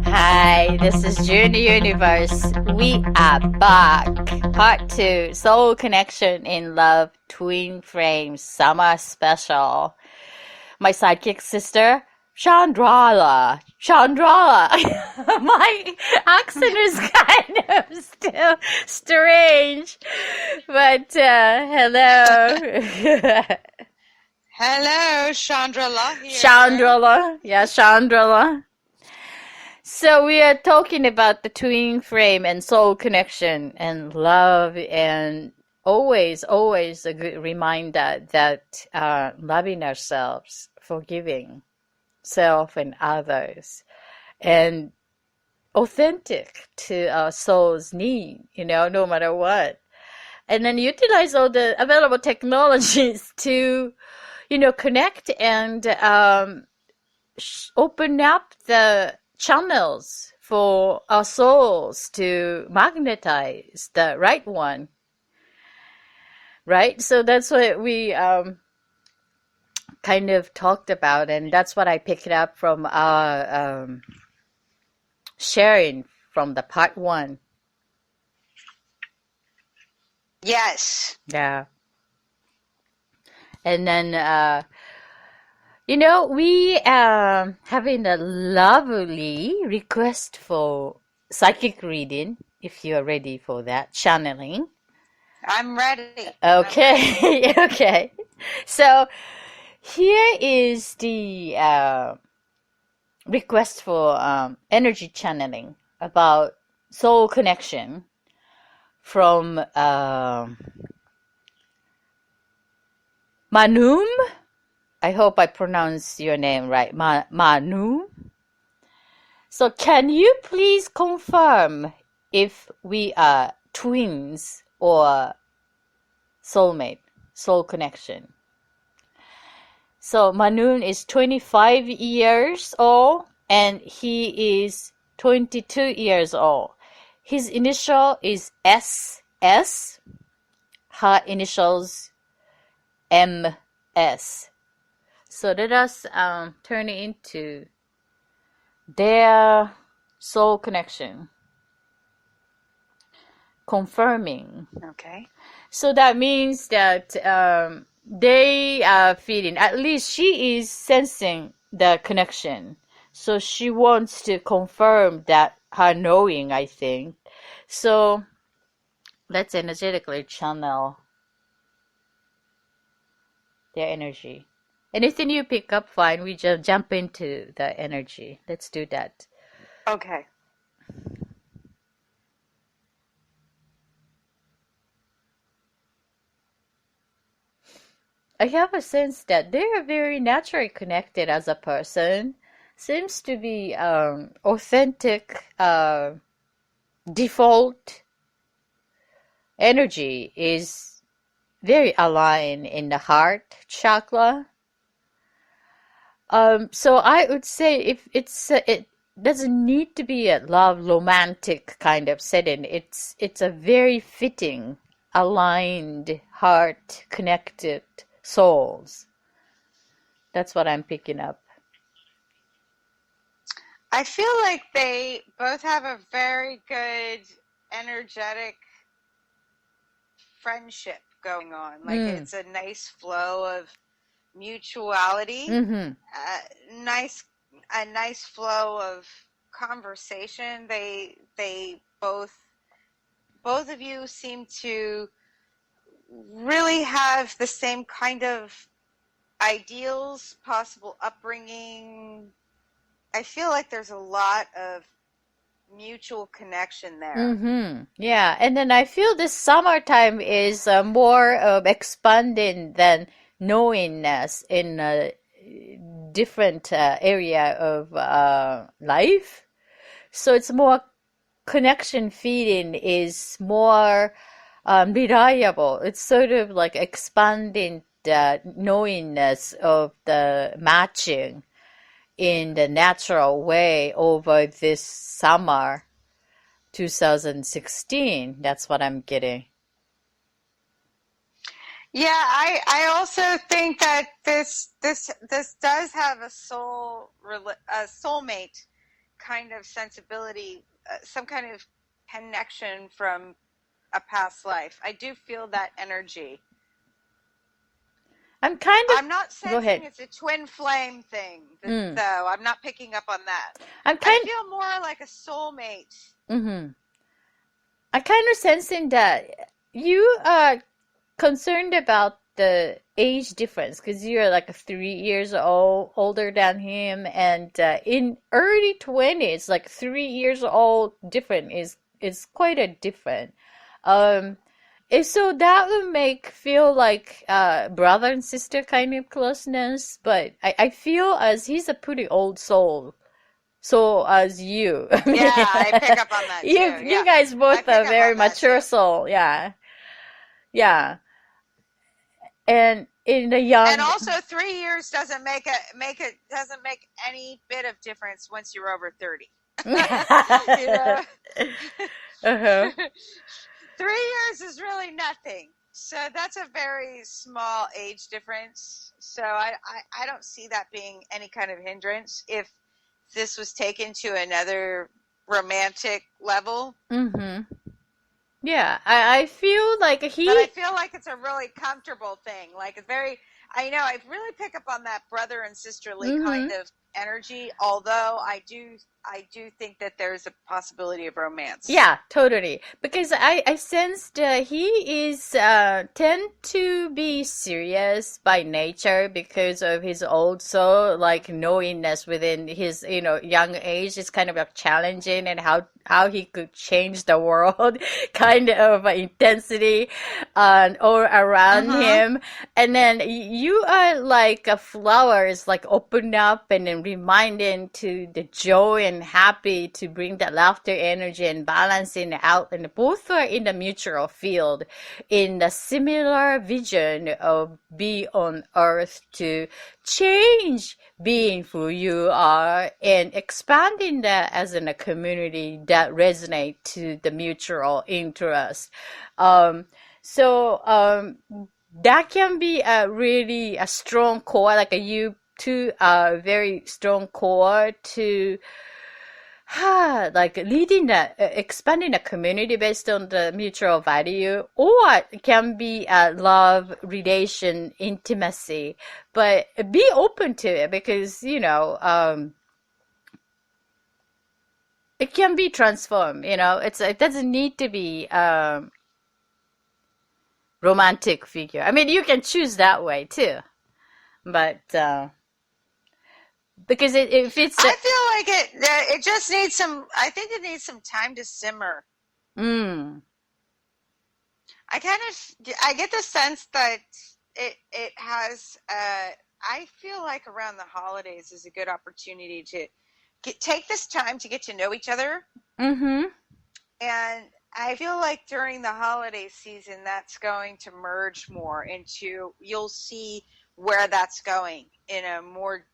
Hi, this is JuneUniverse. We are back. Part 2, Soul Connection in Love Twin Frame Summer Special. My sidekick sister, Chandrala. My accent is kind of still strange, but hello. Hello, Chandrala here. Chandrala. So we are talking about the twin flame and soul connection and love, and always a good reminder that loving ourselves, forgiving self and others, and authentic to our soul's need, no matter what. And then utilize all the available technologies to, connect and open up the channels for our souls to magnetize the right one, right? So that's what we kind of talked about, and that's what I picked up from our sharing from the part 1. Yes. Yeah. And then we having a lovely request for psychic reading, if you are ready for that, channeling. I'm ready. Okay, okay. So here is the request for energy channeling about soul connection from Manum. I hope I pronounce your name right, Manu. So can you please confirm if we are twins or soulmate, soul connection? So Manu is 25 years old and he is 22 years old. His initial is SS, her initials MS. So let us turn it into their soul connection. Confirming. Okay. So that means that they are feeling, at least she is sensing the connection. So she wants to confirm that her knowing, I think. So let's energetically channel their energy. Anything you pick up, fine. We just jump into the energy. Let's do that. Okay. I have a sense that they are very naturally connected as a person. Seems to be authentic default energy is very aligned in the heart chakra. So I would say if it doesn't need to be a love romantic kind of setting. It's a very fitting, aligned, heart connected souls. That's what I'm picking up. I feel like they both have a very good energetic friendship going on. Like it's a nice flow of mutuality, a nice flow of conversation. They both of you seem to really have the same kind of ideals, possible upbringing. I feel like there's a lot of mutual connection there. Yeah, and then I feel this summertime is more of expanding than knowingness in a different area of life. So it's more connection feeling is more reliable. It's sort of like expanding the knowingness of the matching in the natural way over this summer 2016. That's what I'm getting. Yeah, I also think that this does have a soulmate kind of sensibility, some kind of connection from a past life. I do feel that energy. I'm kind I'm not of, go sensing ahead. it's a twin flame thing, Mm. though. I'm not picking up on that. I'm I kind, feel more like a soulmate. mm-hmm. I kind of sensing that you are concerned about the age difference because you're like 3 years old older than him, and in early 20s, like 3 years old different is quite a different. Um, so that would make feel like brother and sister kind of closeness, but I feel as he's a pretty old soul. So as you, I Yeah, mean, I pick up on that too. you Yeah, guys I both pick are up very on that too. mature soul. Yeah, yeah. And in the And young, also, 3 years doesn't doesn't make any bit of difference once you're over 30. You know, uh-huh. 3 years is really nothing. So that's a very small age difference. So I don't see that being any kind of hindrance if this was taken to another romantic level. Mm-hmm. Yeah, I feel like But I he, feel like it's a really comfortable thing. Like it's very, I know I really pick up on that brother and sisterly mm-hmm. kind of energy. Although I do think that there's a possibility of romance. Yeah, totally. Because I sensed he is tend to be serious by nature because of his old soul, like knowingness within his, young age is kind of like challenging, and how he could change the world, kind of intensity all around Mm-hmm. him. And then you are like flowers, like open up and then reminding to the joy and happy to bring that laughter energy and balancing out. And both are in the mutual field in the similar vision of be on earth to change being who you are and expanding that as in a community that resonate to the mutual interest. Um, so that can be a really a strong core, like a you two are very strong core to like leading expanding a community based on the mutual value, or it can be a love relation intimacy, but be open to it because it can be transformed. It doesn't need to be romantic figure. I mean, you can choose that way too, but because if it's I feel like it just needs some. I think it needs some time to simmer. mm, I get the sense that it has. I feel like around the holidays is a good opportunity to take this time to get to know each other, mm-hmm, and I feel like during the holiday season that's going to merge more into. You'll see where that's going in a more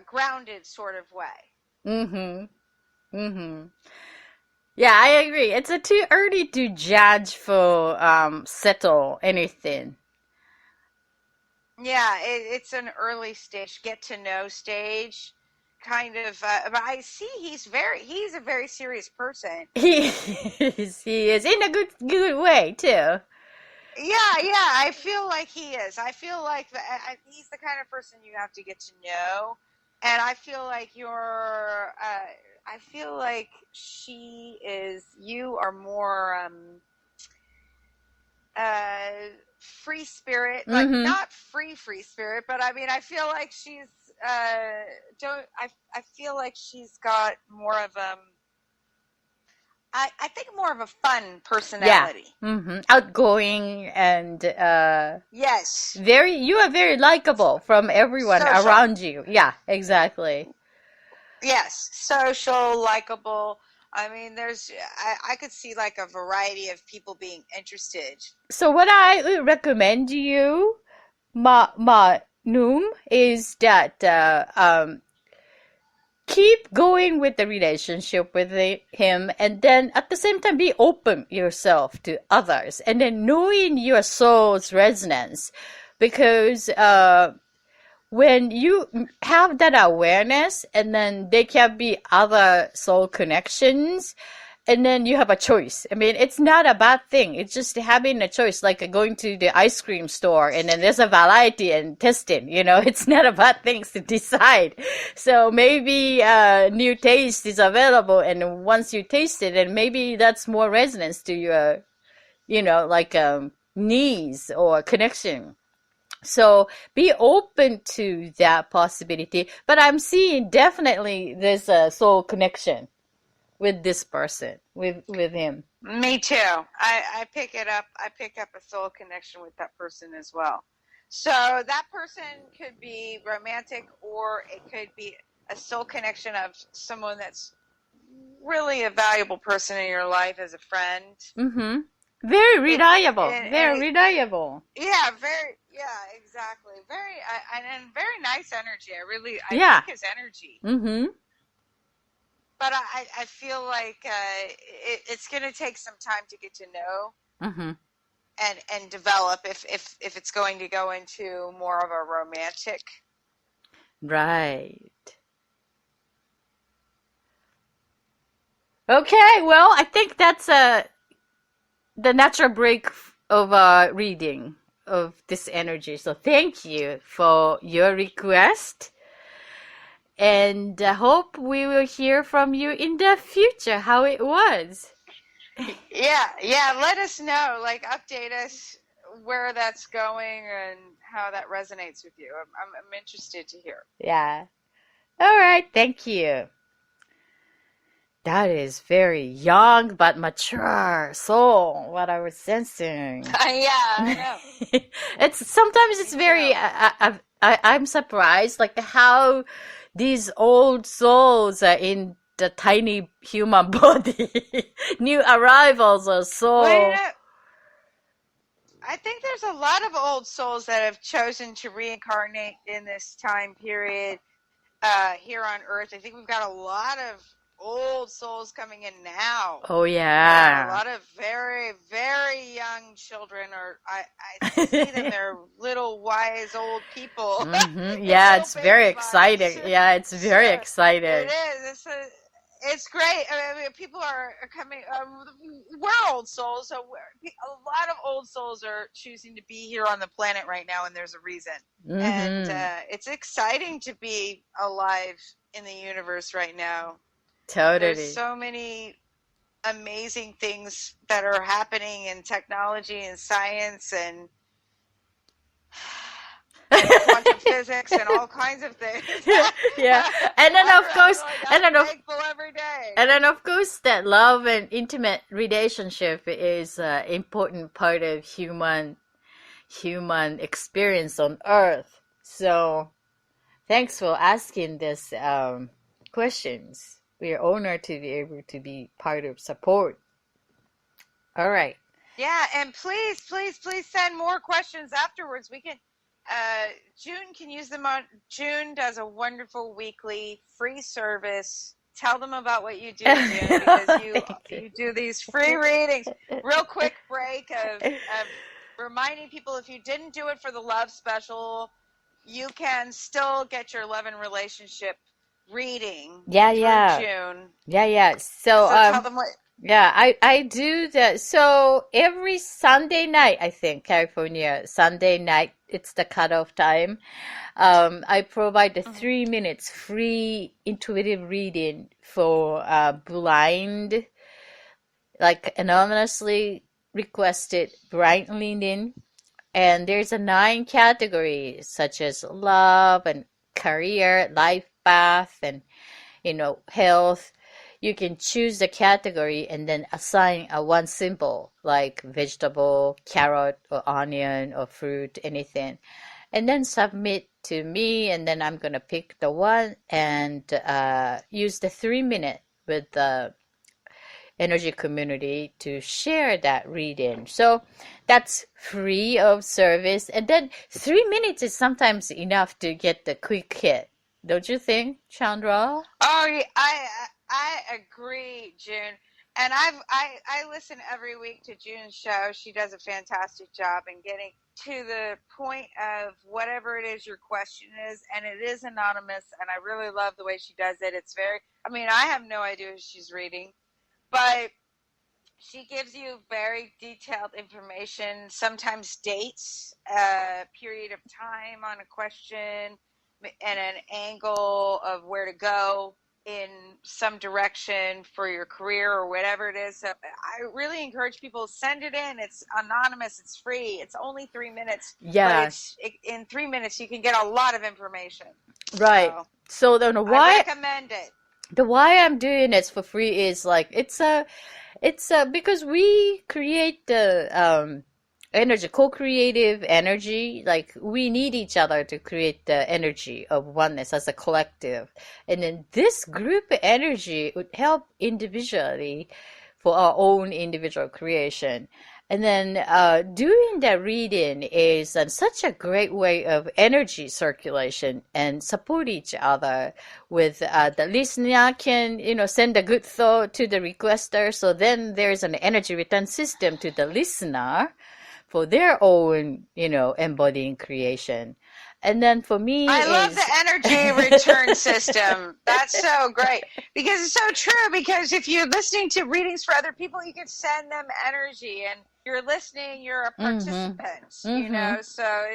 grounded sort of way. mm-hmm, mm-hmm. Yeah, I agree. It's too early to judge for settle anything. Yeah, it's an early stage, get to know stage, kind of. But I see he's a very serious person. He is in a good way too. Yeah, yeah, I feel like he is. I feel like he's the kind of person you have to get to know, and I feel like you're. I feel like she is. You are more. Uh, free spirit, like Mm-hmm. not free spirit, but I mean, I feel like she's don't I feel like she's got more of I think more of a fun Yeah. personality. Mm-hmm. Outgoing and Yes, you are very likable from everyone social. around you. Yeah, exactly. Yes, social, likable. I mean, I could see like a variety of people being interested. So what I would recommend you, Noom, is that keep going with the relationship with him, and then at the same time be open yourself to others, and then knowing your soul's resonance, because when you have that awareness, and then there can be other soul connections, and then you have a choice. I mean, it's not a bad thing. It's just having a choice, like going to the ice cream store, and then there's a variety and testing, it's not a bad thing to decide. So maybe new taste is available, and once you taste it, and maybe that's more resonance to your, like needs or connection. So be open to that possibility. But I'm seeing definitely there's a soul connection with this person, with him. Me too. I pick it up. I pick up a soul connection with that person as well. So that person could be romantic, or it could be a soul connection of someone that's really a valuable person in your life as a friend. Mm-hmm. Very reliable. Very reliable. Yeah, exactly. And very nice energy. I like his energy. Mm-hmm. But I feel like it's going to take some time to get to know mm-hmm. and develop if it's going to go into more of a romantic. Right. Okay, well, I think that's the natural break of reading of this energy. So thank you for your request. And I hope we will hear from you in the future how it was. Yeah. Let us know. Like, update us where that's going and how that resonates with you. I'm interested to hear. Yeah. All right. Thank you. That is very young but mature soul. What I was sensing. Yeah, I know. It's very. I'm surprised, like how these old souls are in the tiny human body. New arrivals are so. Well, I think there's a lot of old souls that have chosen to reincarnate in this time period here on Earth. I think we've got a lot of old souls coming in now. Oh yeah. A lot of very, very young children I see them, they're little wise old people. Mm-hmm. Yeah, it's very exciting. Yeah, it's very exciting. It is. It's great. I mean, people are coming. We're old souls, so a lot of old souls are choosing to be here on the planet right now, and there's a reason. Mm-hmm. And it's exciting to be alive in the universe right now. Totally. There's so many amazing things that are happening in technology and science and quantum physics and all kinds of things. Yeah, and then of course, every day. And then of course, that love and intimate relationship is an important part of human experience on Earth. So, thanks for asking these questions. We are honored to be able to be part of support. All right. Yeah, and please send more questions afterwards. We can. June can use them on. June does a wonderful weekly free service. Tell them about what you do, June, because you do these free readings. Real quick break of reminding people, if you didn't do it for the love special, you can still get your love and relationship reading. June. Yeah. So tell them what. Yeah, I do that. So every Sunday night, I think, California, Sunday night, it's the cutoff time. I provide the 3 minutes free intuitive reading for blind, like anonymously requested blind reading. And there's 9 categories, such as love and career, life path, and, health. You can choose the category and then assign one symbol, like vegetable, carrot, or onion, or fruit, anything. And then submit to me, and then I'm going to pick the one and use the 3 minute with the energy community to share that reading. So that's free of service. And then 3 minutes is sometimes enough to get the quick hit. Don't you think, Chandra? Oh, yeah, I agree, June. And I listen every week to June's show. She does a fantastic job in getting to the point of whatever it is your question is, and it is anonymous. And I really love the way she does it. It's very. I mean, I have no idea who she's reading, but she gives you very detailed information, sometimes dates, a period of time on a question, and an angle of where to go in some direction for your career or whatever it is. So I really encourage people to send it in. It's anonymous, it's free, it's only 3 minutes, but Yeah, in 3 minutes you can get a lot of information. right. So So then I why recommend it. the why I'm doing it for free is like it's because we create the energy, co-creative energy. Like we need each other to create the energy of oneness as a collective. And then this group energy would help individually for our own individual creation. And then doing that reading is such a great way of energy circulation and support each other with the listener can, send a good thought to the requester. So then there's an energy return system to the listener for their own, embodying creation. And then for me I love the is energy return system. That's so great because it's so true. Because if you're listening to readings for other people, you can send them energy, and you're listening. You're a mm-hmm, participant, mm-hmm. So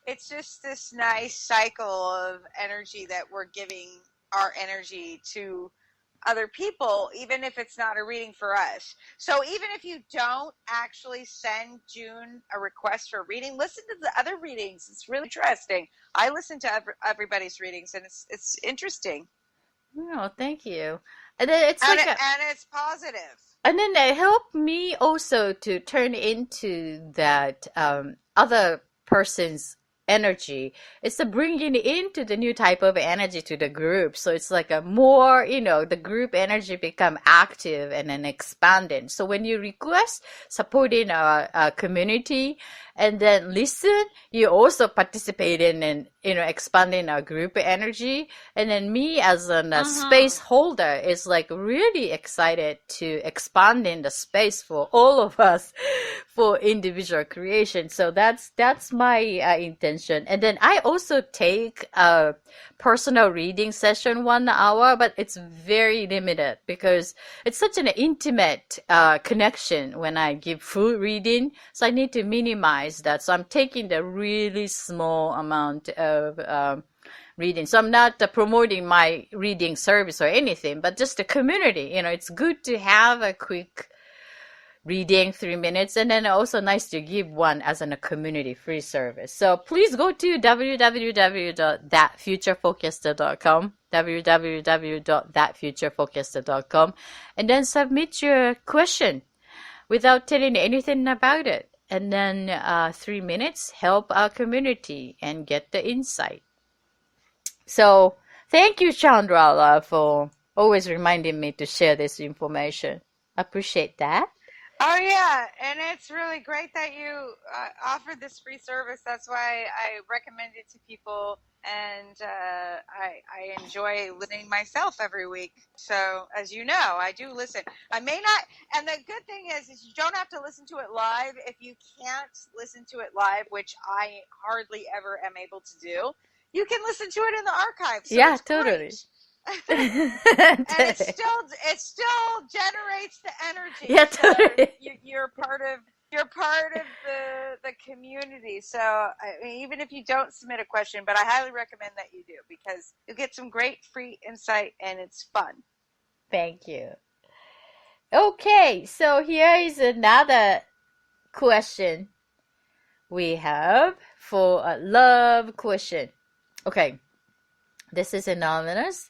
it's just this nice cycle of energy that we're giving our energy to other people, even if it's not a reading for us. So even if you don't actually send June a request for a reading, listen to the other readings. It's really interesting. I listen to everybody's readings, and it's interesting, Oh, thank you. And then it's and like a and it's positive. And then it helped me also to turn into that other person's energy. It's the bringing into the new type of energy to the group. So it's like a more, the group energy become active and then expanding. So when you request supporting a community and then listen, you also participate in and, expanding our group energy. And then me as a space Mm-hmm. holder is like really excited to expand in the space for all of us for individual creation. So that's my intention. And then I also take a personal reading session 1 hour, but it's very limited because it's such an intimate connection when I give full reading. So I need to minimize that. So I'm taking the really small amount of reading. So I'm not promoting my reading service or anything, but just the community. It's good to have a quick reading 3 minutes, and then also nice to give one as a community free service. So please go to www.thatfuturefocuster.com, www.thatfuturefocuster.com, and then submit your question without telling anything about it. And then 3 minutes help our community and get the insight. So thank you, Chandrala, for always reminding me to share this information. Appreciate that. Oh yeah, and it's really great that you offered this free service. That's why I recommend it to people, and I enjoy listening myself every week. So as you know, I do listen. I may not, and the good thing is you don't have to listen to it live. If you can't listen to it live, which I hardly ever am able to do, you can listen to it in the archive. So Yeah, it's totally. great. And it still generates the energy, Yeah, so totally. you're part of the community. So I mean, even if you don't submit a question, but I highly recommend that you do because you'll get some great free insight and it's fun. Thank you. Okay, so here is another question we have for a love question. Okay, this is anonymous.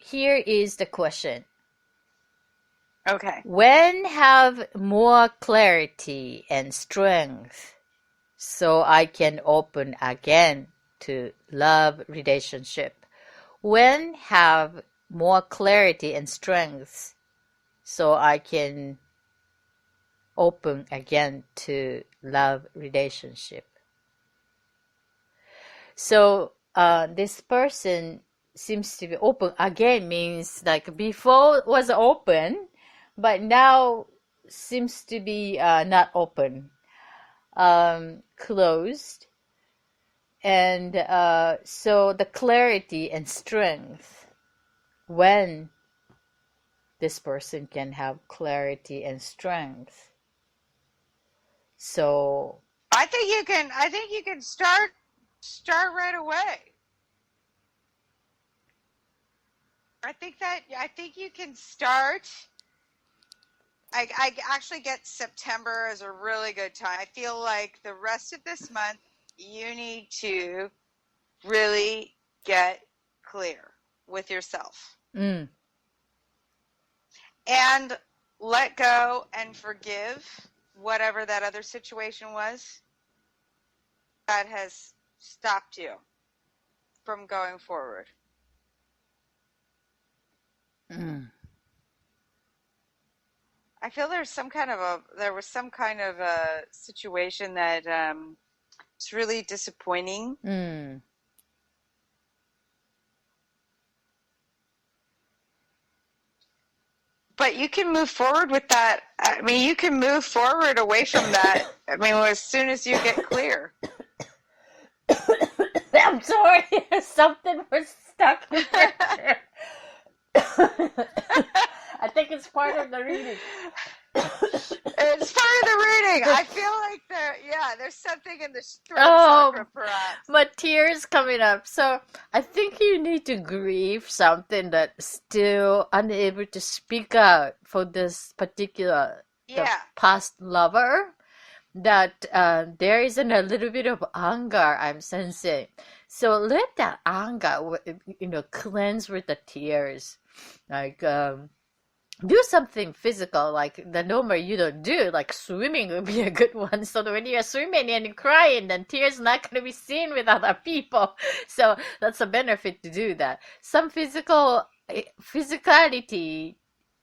Here is the question. Okay. When have more clarity and strength so I can open again to love relationship? When have more clarity and strength so I can open again to love relationship? So this person seems to be open again, means like before was open, but now seems to be not open, closed. And so the clarity and strength, when this person can have clarity and strength. So I think you can start right away. I think you can start. I actually get September as a really good time. I feel like the rest of this month you need to really get clear with yourself. mm, And let go and forgive whatever that other situation was that has stopped you from going forward. I feel there was some kind of a situation that it's really disappointing. But you can move forward with that. I mean, you can move forward away from that. I mean, as soon as you get clear. I'm sorry, something was stuck in there. I think it's part of the reading. It's part of the reading. I feel like there's something in the throat chakra, perhaps. But tears coming up. So I think you need to grieve something that's still unable to speak out for this particular the past lover. That there isn't a little bit of anger I'm sensing. So let that anger, cleanse with the tears. Like, do something physical, like the normal you don't do, like swimming would be a good one. So that when you're swimming and crying, then tears not going to be seen with other people. So that's a benefit to do that. Some physicality,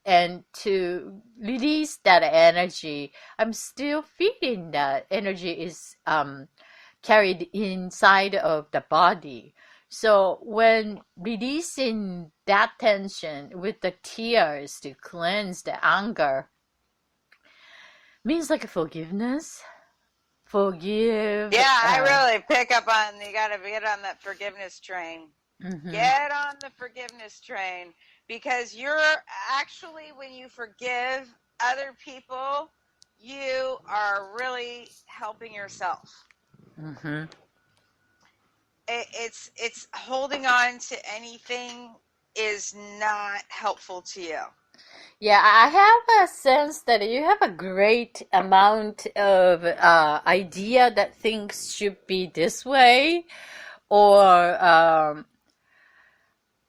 and to release that energy. I'm still feeling that energy is carried inside of the body. So when releasing that tension with the tears to cleanse the anger, means like a forgiveness. Forgive. Yeah, I really pick up on, you got to get on that forgiveness train. Mm-hmm. Get on the forgiveness train, because you're actually, when you forgive other people, you are really helping yourself. Mm-hmm. It's holding on to anything is not helpful to you. Yeah, I have a sense that you have a great amount of idea that things should be this way, or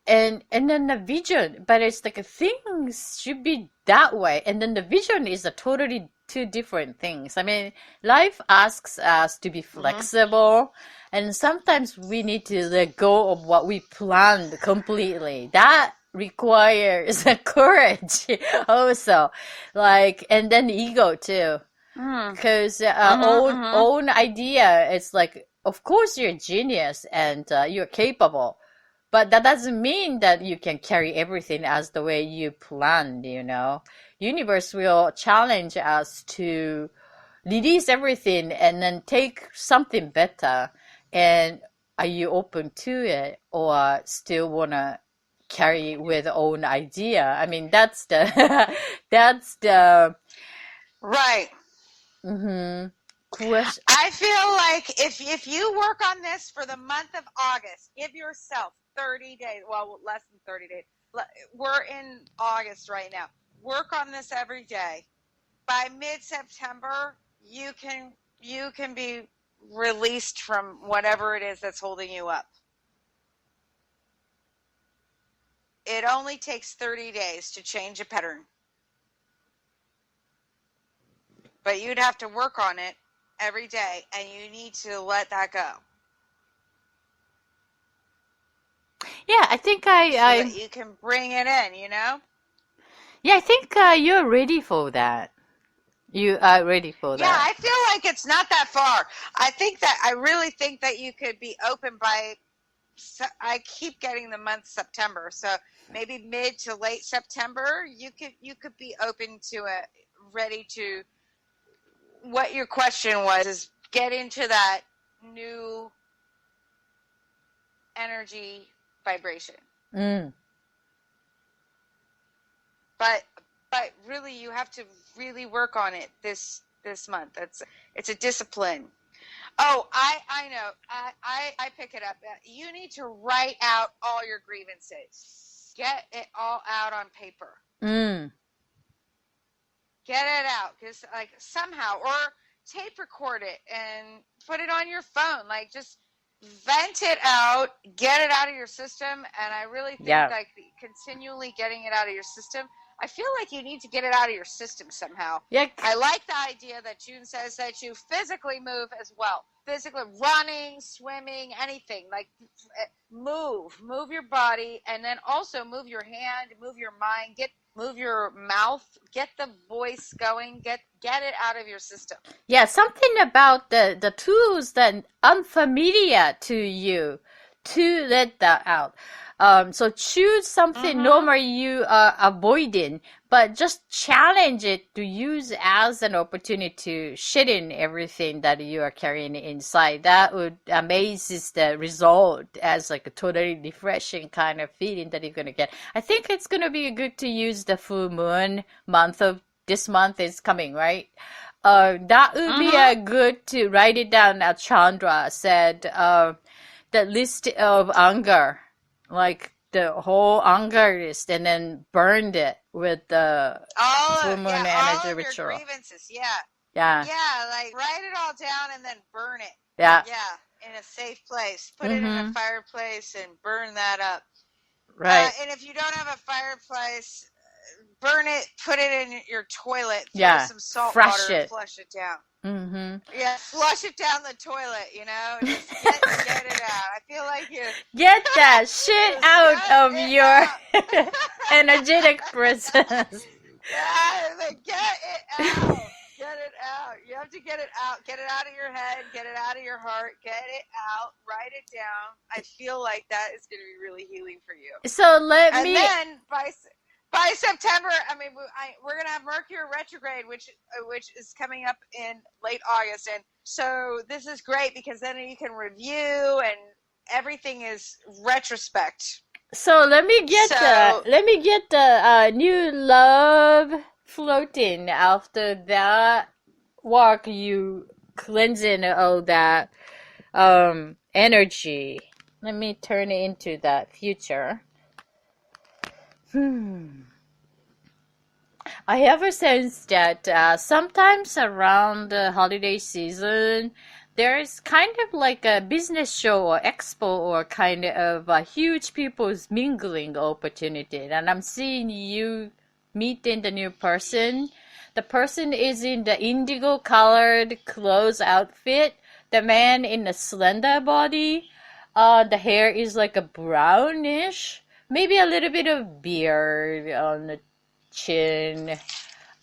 and then the vision, but it's like things should be that way, and then the vision is a totally two different things. I mean, life asks us to be flexible, and sometimes we need to let go of what we planned completely. That requires courage also, like, and then ego too, because own idea, it's like, of course you're a genius and you're capable, but that doesn't mean that you can carry everything as the way you planned, Universe will challenge us to release everything and then take something better. And are you open to it, or still want to carry with own idea? I mean, that's the right. Question. I feel like if you work on this for the month of August, give yourself 30 days. Well, less than 30 days. We're in August right now. Work on this every day. By mid-September, you can be released from whatever it is that's holding you up. It only takes 30 days to change a pattern. But you'd have to work on it every day, and you need to let that go. Yeah, I think so that you can bring it in, Yeah, I think you're ready for that. You are ready for that. Yeah, I feel like it's not that far. I really think that you could be open by I keep getting the month September, so maybe mid to late September, you could be open to it, ready to. What your question was is get into that new energy vibration. Mm. But really, you have to really work on it this month. It's a discipline. Oh, I know. I pick it up. You need to write out all your grievances. Get it all out on paper. Mm. Get it out, because like somehow, or tape record it and put it on your phone. Like just vent it out, get it out of your system. And I really think Yeah. like continually getting it out of your system. I feel like you need to get it out of your system somehow. Yeah. I like the idea that June says that you physically move as well. Physically running, swimming, anything. Like move your body, and then also move your hand, move your mind, move your mouth, get the voice going, get it out of your system. Yeah, something about the tools that unfamiliar to you to let that out. So choose something normally you are avoiding, but just challenge it to use as an opportunity to shed in everything that you are carrying inside. That would amazes the result as like a totally refreshing kind of feeling that you're gonna get. I think it's gonna be good to use the full moon month of this month is coming, right? That would be a good to write it down. Chandra said the list of anger, like the whole anger list, and then burned it with the full moon energy all of ritual. your grievances, Yeah. like write it all down and then burn it. Yeah. In a safe place. Put it in a fireplace and burn that up. Right. And if you don't have a fireplace, burn it, put it in your toilet, throw some salt water and flush it down. Yeah, flush it down the toilet, just get it out. I feel like you get that shit out of your energetic presence. Yeah, get it out. Get it out. You have to get it out. Get it out of your head. Get it out of your heart. Get it out. Write it down. I feel like that is going to be really healing for you. So and then by September, I mean, we're going to have Mercury retrograde, which is coming up in late August. And so this is great because then you can review and everything is retrospect. So let me get the new love floating after that work, you cleansing all that energy. Let me turn it into that future. I have a sense that sometimes around the holiday season, there's kind of like a business show or expo or kind of a huge people's mingling opportunity. And I'm seeing you meeting the new person. The person is in the indigo colored clothes outfit. The man in the slender body. The hair is like a brownish. Maybe a little bit of beard on the chin.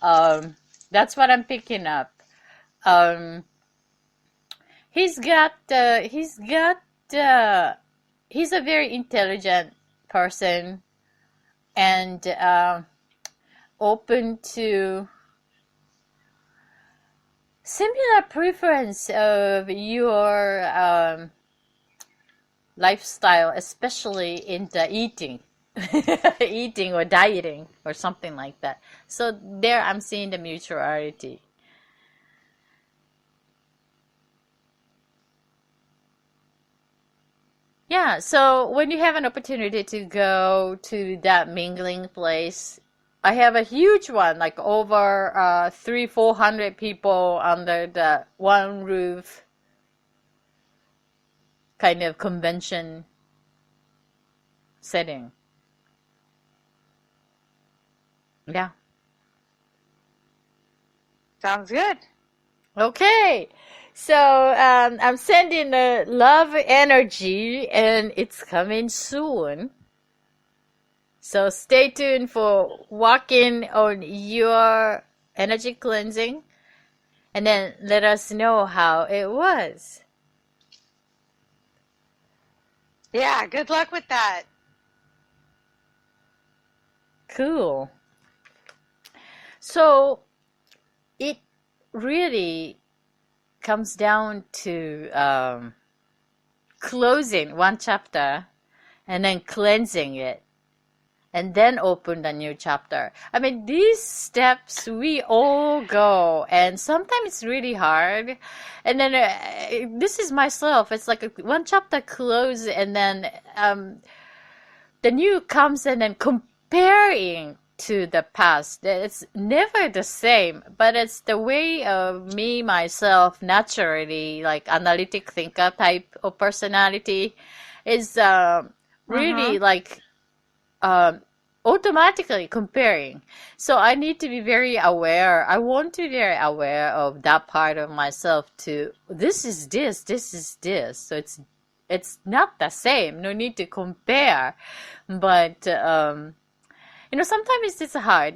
That's what I'm picking up. He's a very intelligent person and open to similar preference of your lifestyle, especially in the eating. Eating or dieting or something like that. So there I'm seeing the mutuality. Yeah, so when you have an opportunity to go to that mingling place, I have a huge one, like over 300-400 people under the one roof kind of convention setting. Yeah. Sounds good. Okay. So I'm sending the love energy and it's coming soon. So stay tuned for working on your energy cleansing and then let us know how it was. Yeah, good luck with that. Cool. So it really comes down to closing one chapter and then cleansing it and then open a new chapter. I mean, these steps we all go, and sometimes it's really hard. And then this is myself. It's like one chapter close, and then the new comes in and comparing to the past. It's never the same, but it's the way of me, myself, naturally, like analytic thinker type of personality is really like automatically comparing. So I need to be very aware. I want to be very aware of that part of myself too. This is this. So it's not the same. No need to compare. But sometimes it's hard,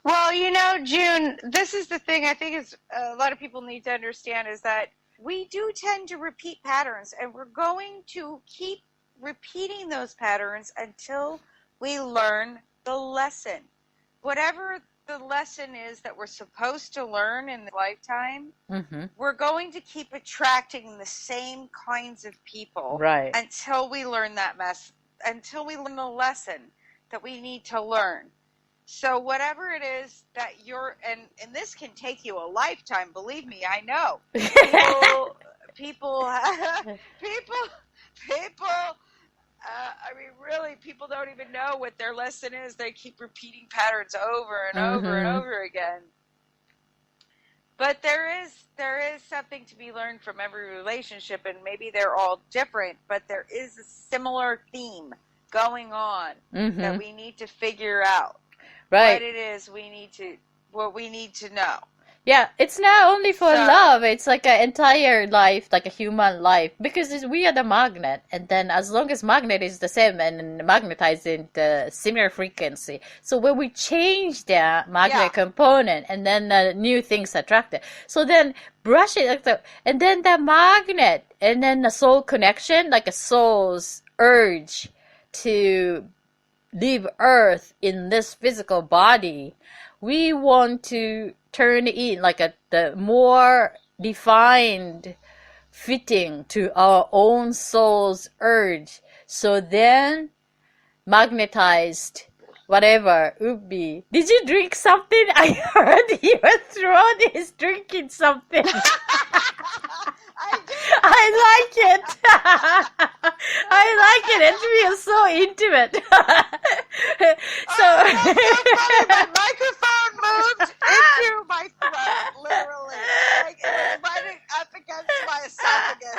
Well, June, this is the thing I think is a lot of people need to understand is that we do tend to repeat patterns, and we're going to keep repeating those patterns until we learn the lesson. Whatever the lesson is that we're supposed to learn in the lifetime, we're going to keep attracting the same kinds of people until we learn until we learn the lesson that we need to learn. So whatever it is that and this can take you a lifetime, believe me, I know. People, really, people don't even know what their lesson is. They keep repeating patterns over and over and over again. But there is something to be learned from every relationship, and maybe they're all different, but there is a similar theme going on that we need to figure out. What it is what we need to know. Yeah, it's not only for love. It's like an entire life, like a human life, because we are the magnet, and then as long as magnet is the same and magnetized in the similar frequency, so when we change the magnet component, and then new things attracted, so then brush it like that, and then the magnet, and then the soul connection, like a soul's urge to leave Earth in this physical body, we want to turn in like the more defined fitting to our own soul's urge. So then magnetized whatever would be. Did you drink something? I heard your throat is drinking something. I like it. I like it. It feels so intimate. My microphone moved into my throat, literally. Like it was right up against my esophagus.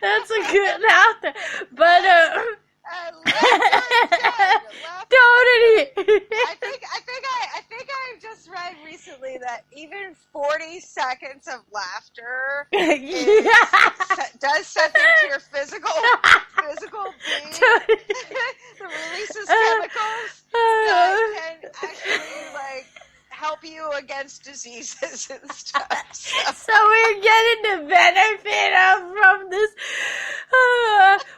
That's a good laughter. But totally. I think I've just read recently that even 40 seconds of laughter does something to your physical being. It releases chemicals that can actually help you against diseases and stuff. So we're getting the benefit from this.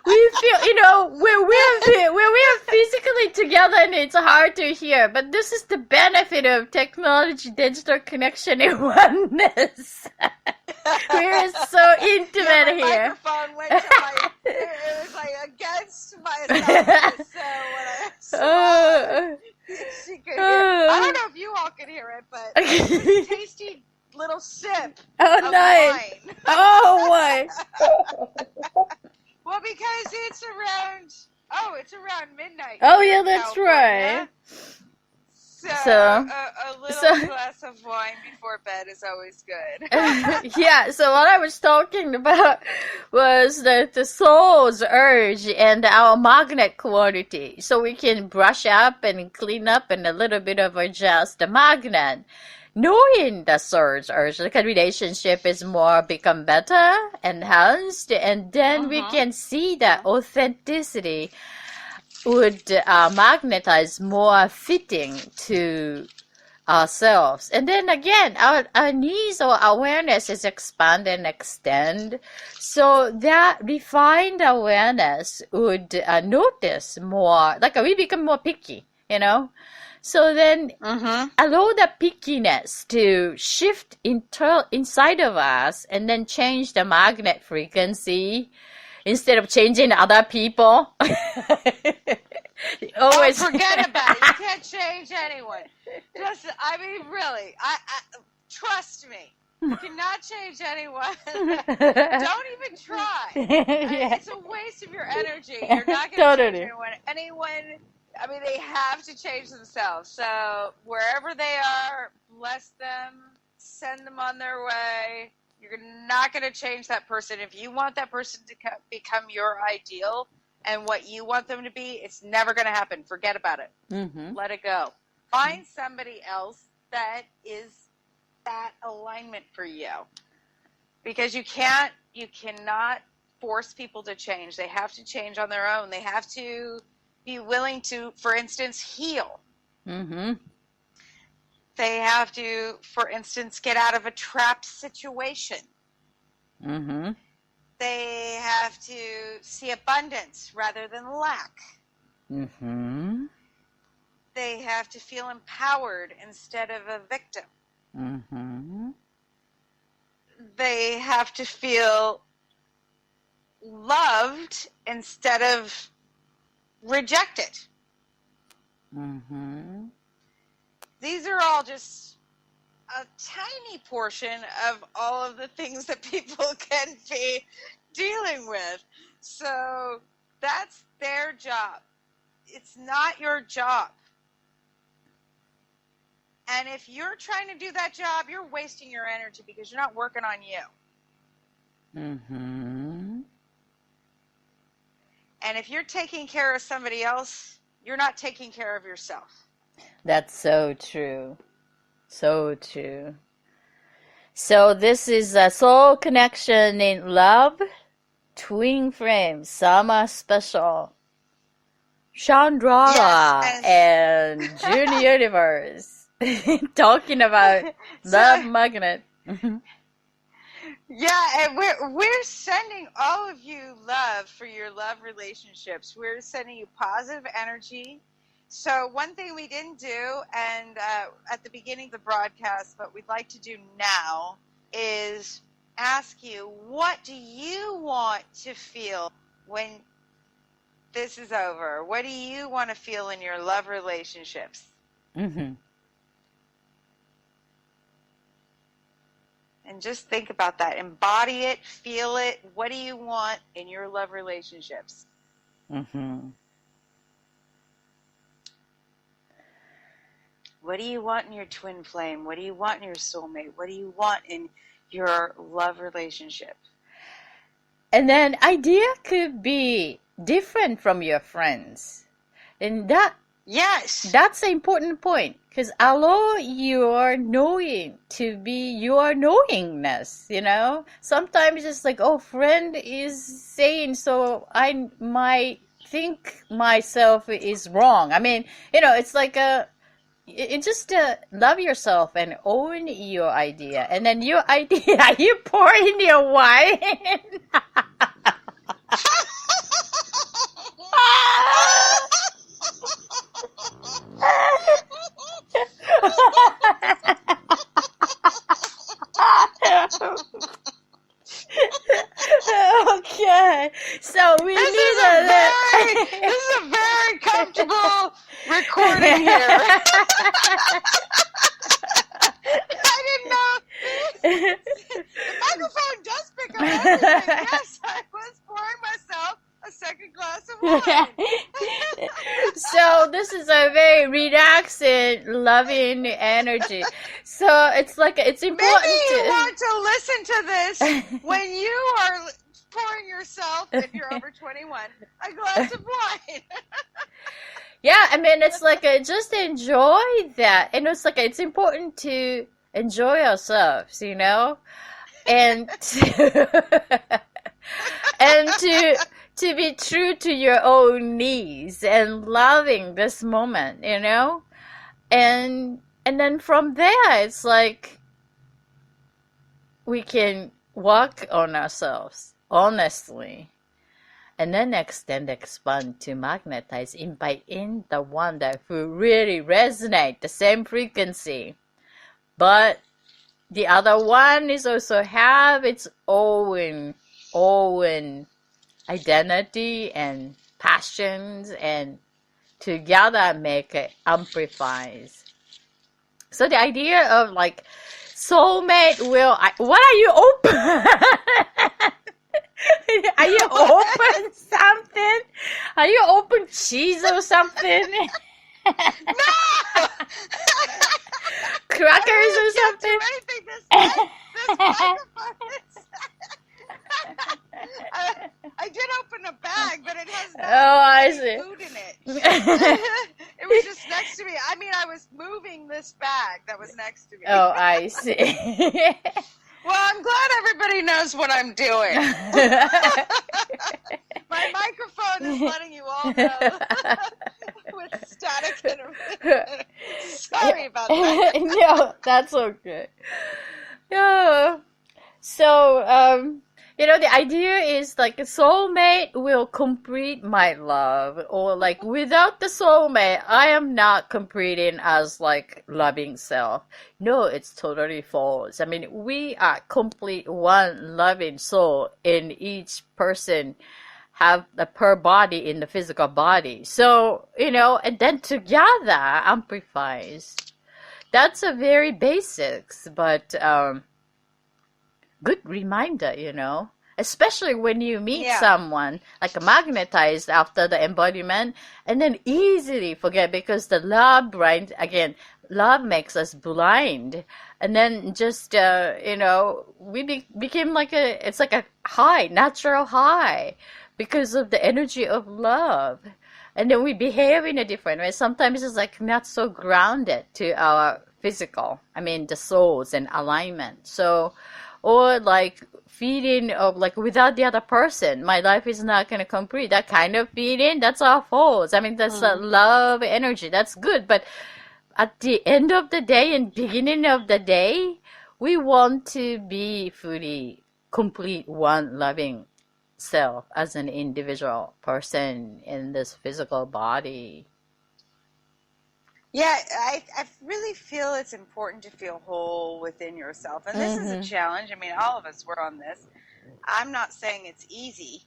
We feel, when we are physically together and it's hard to hear, but this is the benefit of technology, digital connection, and oneness. We're so intimate here. Microphone went to it was against my esophagus, so when I swallowed, she could hear. I don't know if you all could hear it, but it was a tasty little sip of nice. wine. Oh, why? Well, because it's around midnight. Oh, yeah, that's right. So a little glass of wine before bed is always good. Yeah, so what I was talking about was the soul's urge and our magnet quality. So we can brush up and clean up and a little bit of adjust the magnet. Knowing the soul's urge, like a relationship is more become better, enhanced, and then we can see that authenticity would magnetize more fitting to ourselves. And then again, our needs or awareness is expand and extend. So that refined awareness would notice more, like we become more picky, you know? So then allow the pickiness to shift inside of us and then change the magnet frequency instead of changing other people. Always forget about it. You can't change anyone. I mean, really, I trust me. You cannot change anyone. Don't even try. It's a waste of your energy. You're not going to change anyone. I mean, they have to change themselves. So wherever they are, bless them, send them on their way. You're not going to change that person. If you want that person to become your ideal and what you want them to be, it's never going to happen. Forget about it. Let it go. Find somebody else that is that alignment for you. Because you cannot force people to change. They have to change on their own. They have to be willing to, for instance, heal. They have to, for instance, get out of a trapped situation. They have to see abundance rather than lack. They have to feel empowered instead of a victim. They have to feel loved instead of rejected. These are all just a tiny portion of all of the things that people can be dealing with. So that's their job. It's not your job. And if you're trying to do that job, you're wasting your energy because you're not working on you. And if you're taking care of somebody else, you're not taking care of yourself. That's so true. So true. So this is a soul connection in love, twin flame, summer special. Chandra and JuneUniverse talking about love magnet. Yeah, and we're sending all of you love for your love relationships. We're sending you positive energy. So one thing we didn't do, and at the beginning of the broadcast, but we'd like to do now, is ask you, what do you want to feel when this is over? What do you want to feel in your love relationships? And just think about that. Embody it. Feel it. What do you want in your love relationships? What do you want in your twin flame? What do you want in your soulmate? What do you want in your love relationship? And then idea could be different from your friends. And that's an important point, because allow your knowing to be your knowingness, you know? Sometimes it's like, oh, friend is saying, so I might think myself is wrong. I mean, you know, it's like it's just love yourself and own your idea. And then your idea, you pour in your wine. Okay, so this is a very comfortable recording here. I didn't know. The microphone does pick up everything. Yes, I was pouring myself a second glass of wine. So this is a very relaxing, loving energy. So it's like, it's important. Maybe you want to listen to this when you are pouring yourself, if you're over 21, a glass of wine. Yeah, I mean, it's like just enjoy that. And it's like, it's important to enjoy ourselves, you know, and and to be true to your own needs and loving this moment, you know? And then from there, it's like we can work on ourselves honestly, and then extend, expand to magnetize, invite in the one that will really resonate the same frequency. But the other one is also have its own identity and passions, and together make it amplifies. So the idea of like soulmate will, what are you open? Are you open something? Are you open cheese or something? No! Crackers or something? I can't do anything. This microphone is... I did open a bag, but it has no food in it. It was just next to me. I mean, I was moving this bag that was next to me. Oh, I see. Well, I'm glad everybody knows what I'm doing. My microphone is letting you all know with static and everything. Sorry about that. No, that's okay. Yeah. So, you know, the idea is like a soulmate will complete my love, or like without the soulmate, I am not completing as like loving self. No, it's totally false. I mean, we are complete one loving soul in each person, have the per body in the physical body. So, you know, and then together amplifies. That's a very basics, but good reminder, you know, especially when you meet someone like magnetized after the embodiment, and then easily forget because the love, right? Again, love makes us blind, and then just you know, we became like it's like a high, natural high, because of the energy of love. And then we behave in a different way. Sometimes it's like not so grounded to our physical, I mean the souls and alignment. So, or like feeling of like without the other person, my life is not going to complete. That kind of feeling, that's our faults. I mean, that's a love energy. That's good. But at the end of the day and beginning of the day, we want to be fully complete one loving self as an individual person in this physical body. Yeah, I really feel it's important to feel whole within yourself. And this is a challenge. I mean, all of us work on this. I'm not saying it's easy.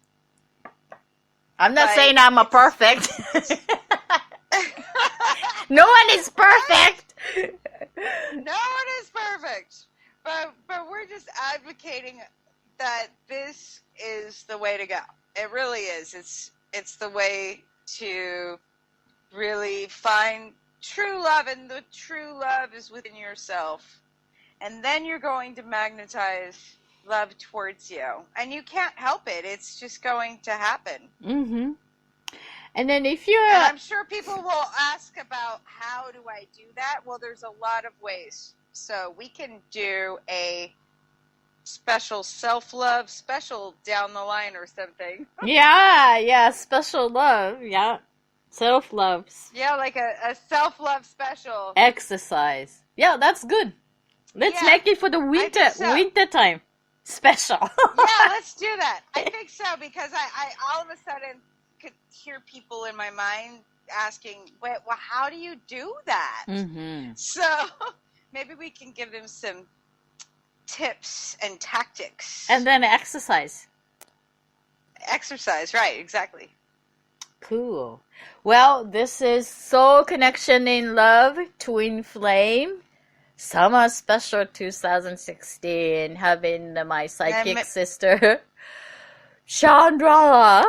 I'm not saying I'm a perfect. No one is perfect. No one is perfect. But we're just advocating that this is the way to go. It really is. It's the way to really find true love, and the true love is within yourself. And then you're going to magnetize love towards you. And you can't help it. It's just going to happen. Mm-hmm. And then if you're... And I'm sure people will ask about how do I do that? Well, there's a lot of ways. So we can do a special self-love special down the line or something. Yeah, special love, yeah. Self-love. Yeah, like a self-love special. Exercise. Yeah, that's good. Let's make it for the winter time. Special. Yeah, let's do that. I think so, because I all of a sudden could hear people in my mind asking, wait, well, how do you do that? Mm-hmm. So maybe we can give them some tips and tactics. And then exercise. Exercise, right, exactly. Cool. Well, this is Soul Connection in Love, Twin Flame, Summer Special 2016, having my psychic sister, Chandra.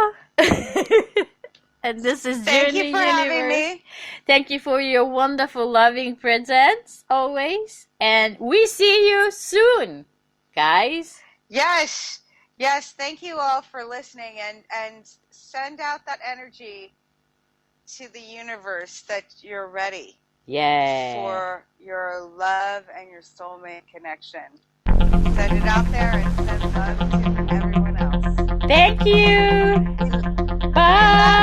And this is Thank June you for having me. Thank you for your wonderful, loving presence, always. And we see you soon, guys. Yes. Yes, thank you all for listening, and send out that energy to the universe that you're ready for your love and your soulmate connection. Send it out there and send love to everyone else. Thank you. Bye.